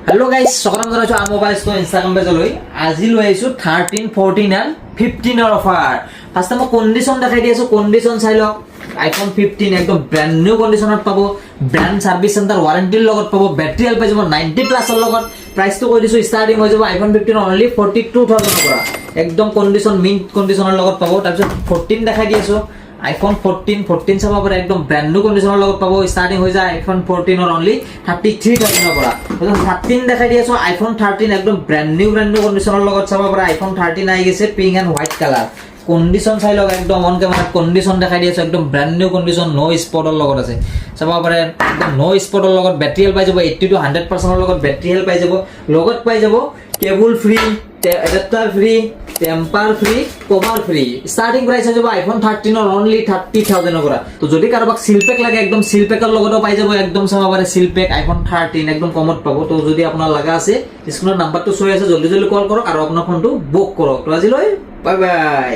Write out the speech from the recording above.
Hello guys সকলক জানাইছো আম mobile store Instagram পেজলৈ আজি লৈ আইছো 13 14 এন্ড 15 এর অফার ফার্স্ট মই কন্ডিশন দেখাই দিছো কন্ডিশন চাই লওক আইফোন 15 একদম ব্র্যান্ড নিউ কন্ডিশনত পাবো ব্র্যান্ড সার্ভিস সেন্টার ওয়াৰেন্টিৰ লগত পাবো ব্যাটাৰি হেল্প পাই যাব 90 প্লাসৰ লগত প্ৰাইস তো কৈ দিছো স্টাৰ্টিং হৈ যাব আইফোন 15 অনলি 42000 পৰা একদম কন্ডিশন মিন্ট কন্ডিশনৰ লগত পাবো তাৰপিছত 14 দেখাই দিছো iPhone 14 চাবা পৰা একদম ব্ৰ্যান্ড নিউ কন্ডিশনৰ লগত পাবো স্টাৰ্টিং হৈ যায় iPhone 14 অৰ অনলি 33000 এৰ পৰা 13 দেখাই দিছো iPhone 13 একদম ব্ৰ্যান্ড নিউ কন্ডিশনৰ লগত চাবা পৰা iPhone 13 আই গেছে pink and white colour condition চাই লওক একদম অন ক্যামেরা কন্ডিশন দেখাই দিছো একদম ব্র্যান্ড নিউ কন্ডিশন নো স্পটৰ লগত আছে চাবা পাৰে একদম নো স্পটৰ লগত ব্যাটারি হেল্প পাই যাব 80 to 100% লগত ব্যাটারি হেল্প পাই যাব লগত পাই যাব কেবল free adapter free temper free cover free starting price হৈ যাব আইফোন 13 অর অনলি 30000 এর পৰা তো যদি কাৰবাক সিল প্যাক লাগে একদম সিল প্যাকৰ লগতো পাই যাব একদম চাবা পাৰে সিল প্যাক আইফোন 13 একদম কমত পাবো তো যদি আপোনাৰ লাগা আছে স্ক্ৰিনৰ নাম্বাৰটো শো আছে জলদি জলদি কল কৰক আৰু আপোনাৰ ফোনটো বুক কৰক তো আজিলৈ বাই বাই।